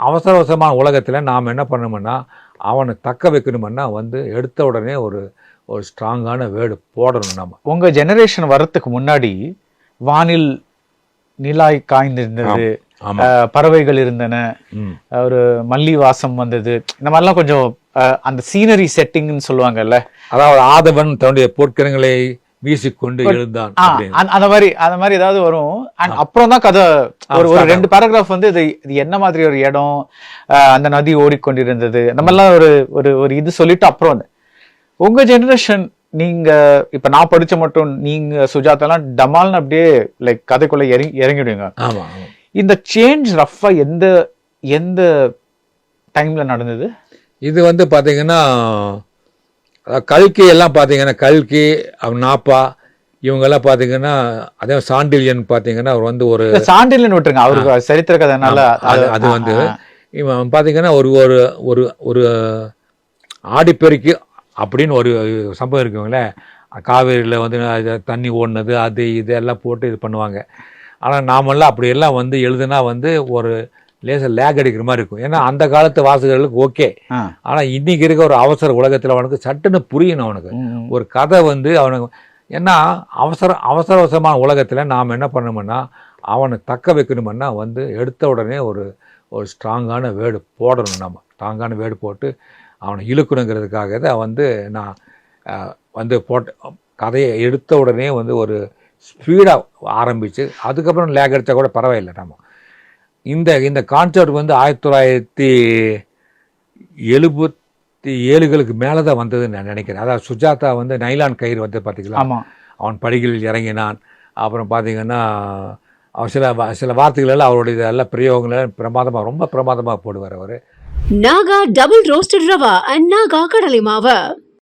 அவசரமான உலகத்தில் நாம் என்ன பண்ணணும்னா அவனை தக்க வைக்கணும்னா வந்து எடுத்த உடனே ஒரு ஸ்ட்ராங்கான வேர்டு போடணும். நம்ம உங்கள் ஜெனரேஷன் வர்றதுக்கு முன்னாடி வானில் நிலாய் காய்ந்திருந்தது, பறவைகள் இருந்தன, ஒரு மல்லி வாசம் வந்தது, இந்த மாதிரிலாம் கொஞ்சம் அந்த சீனரி செட்டிங்னு சொல்லுவாங்கல்ல. அதாவது ஆதவன் தன்னுடைய பொற்கிரங்களை வீசிக்கொண்டு எழுந்தான், அந்த மாதிரி ஏதாவது வரும். அப்புறம் தான் கதை ஒரு 2 பேராகிராஃப் வந்து இது என்ன மாதிரி ஒரு இடம், அந்த நதி ஓடிக்கொண்டிருந்தது, அந்த மாதிரிலாம் ஒரு இது சொல்லிட்டு அப்புறம் உங்க ஜெனரேஷன் நீங்க இப்ப நான் படிச்ச மட்டும் நீங்க சுஜாதாலாம் டமால்னு அப்படியே லைக் கதைக்குள்ள இறங்கிடுவீங்க. இந்த சேஞ்ச் ரஃபா எந்த டைம்ல நடந்தது? இது வந்து பாத்தீங்கன்னா கல்கி எல்லாம் பார்த்தீங்கன்னா, கல்கி நாப்பா இவங்கெல்லாம் பார்த்தீங்கன்னா, அதே சாண்டில்யன் பார்த்தீங்கன்னா அவர் வந்து ஒரு சாண்டில்யன் விட்டுருங்க, அவருக்கு சரித்திர கதைனால அது வந்து இவன் பார்த்தீங்கன்னா ஒரு ஒரு ஒரு ஆடிப்பெருக்கு அப்படின்னு ஒரு சம்பவம் இருக்குங்களே, காவேரியில் வந்து தண்ணி ஓடினது அது இதெல்லாம் போட்டு இது பண்ணுவாங்க. ஆனால் நாமெல்லாம் அப்படியெல்லாம் வந்து எழுதுனா வந்து ஒரு லேசாக லேக் அடிக்கிற மாதிரி இருக்கும். ஏன்னா அந்த காலத்து வாசகர்களுக்கு ஓகே. ஆனால் இன்னைக்கு இருக்க ஒரு அவசர உலகத்தில் அவனுக்கு சட்டுன்னு புரியணும். அவனுக்கு ஒரு கதை வந்து அவனுக்கு ஏன்னா அவசரமான உலகத்தில் நாம் என்ன பண்ணணும்னா அவனை தக்க வைக்கணும்னா வந்து எடுத்த உடனே ஒரு ஸ்ட்ராங்கான வேர்டு போடணும். நம்ம ஸ்ட்ராங்கான வேர்டு போட்டு அவனை இழுக்கணுங்கிறதுக்காக தான் வந்து நான் வந்து கதையை எடுத்த உடனே வந்து ஒரு ஸ்பீடாக ஆரம்பித்து அதுக்கப்புறம் லேக் அடித்தா கூட பரவாயில்லை. நம்ம இந்த கான்செப்ட் வந்து 1977களுக்கு மேலே தான் வந்ததுன்னு நான் நினைக்கிறேன். அதாவது சுஜாதா வந்து நைலான் கயிறு வந்து பார்த்தீங்களா, அவன் படிகளில் இறங்கினான். அப்புறம் பார்த்தீங்கன்னா அவர் சில வார்த்தைகள் எல்லாம் அவருடைய எல்லா பிரயோகங்கள் பிரமாதமாக ரொம்ப பிரமாதமாக போடுவார் அவர். Naga double roasted rava and Naga கடலை மாவு.